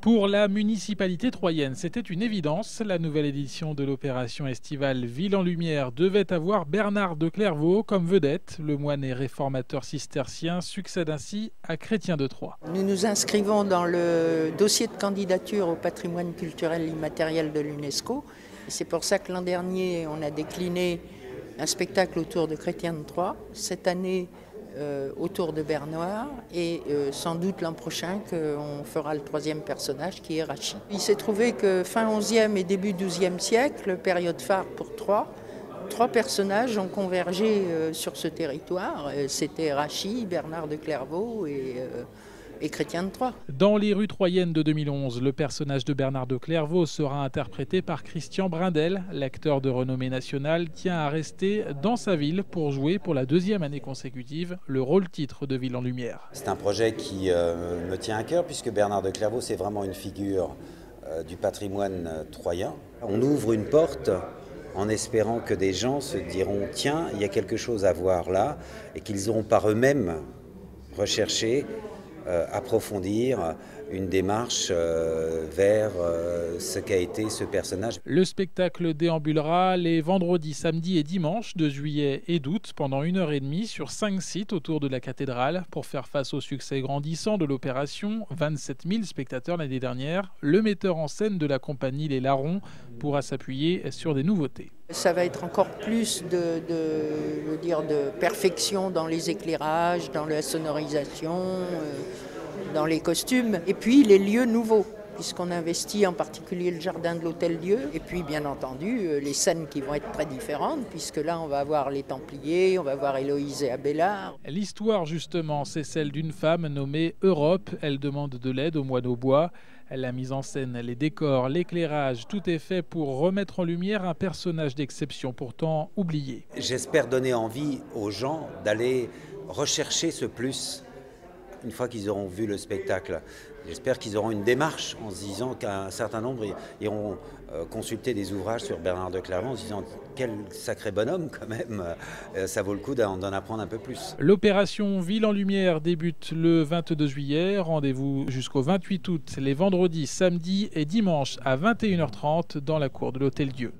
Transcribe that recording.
Pour la municipalité troyenne, c'était une évidence. La nouvelle édition de l'opération estivale Ville en Lumière devait avoir Bernard de Clairvaux comme vedette. Le moine et réformateur cistercien succède ainsi à Chrétien de Troyes. Nous nous inscrivons dans le dossier de candidature au patrimoine culturel immatériel de l'UNESCO. C'est pour ça que l'an dernier, on a décliné un spectacle autour de Chrétien de Troyes. Cette année, autour de Bernard et sans doute l'an prochain qu'on fera le troisième personnage qui est Rachid. Il s'est trouvé que fin 11e et début 12e siècle, période phare pour Troyes, trois personnages ont convergé sur ce territoire. C'était Rachid, Bernard de Clairvaux et Chrétien de Troyes. Dans les rues troyennes de 2011, le personnage de Bernard de Clairvaux sera interprété par Christian Brindel. L'acteur de renommée nationale tient à rester dans sa ville pour jouer pour la deuxième année consécutive le rôle-titre de Ville en Lumière. C'est un projet qui me tient à cœur puisque Bernard de Clairvaux, c'est vraiment une figure du patrimoine troyen. On ouvre une porte en espérant que des gens se diront « tiens, il y a quelque chose à voir là » et qu'ils auront par eux-mêmes recherché approfondir une démarche vers ce qu'a été ce personnage. Le spectacle déambulera les vendredis, samedis et dimanches de juillet et d'août pendant 1h30 sur 5 sites autour de la cathédrale. Pour faire face au succès grandissant de l'opération, 27 000 spectateurs l'année dernière, le metteur en scène de la compagnie Les Larrons pourra s'appuyer sur des nouveautés. Ça va être encore plus de perfection dans les éclairages, dans la sonorisation, dans les costumes. Et puis les lieux nouveaux, puisqu'on investit en particulier le jardin de l'Hôtel-Dieu. Et puis bien entendu les scènes qui vont être très différentes, puisque là on va voir les Templiers, on va voir Héloïse et Abélard. L'histoire justement, c'est celle d'une femme nommée Europe. Elle demande de l'aide aux moines au bois. La mise en scène, les décors, l'éclairage, tout est fait pour remettre en lumière un personnage d'exception pourtant oublié. J'espère donner envie aux gens d'aller rechercher ce plus une fois qu'ils auront vu le spectacle. J'espère qu'ils auront une démarche en se disant qu'un certain nombre iront consulter des ouvrages sur Bernard de Clairvaux en se disant quel sacré bonhomme quand même, ça vaut le coup d'en apprendre un peu plus. L'opération Ville en Lumière débute le 22 juillet, rendez-vous jusqu'au 28 août, les vendredis, samedis et dimanches à 21h30 dans la cour de l'Hôtel-Dieu.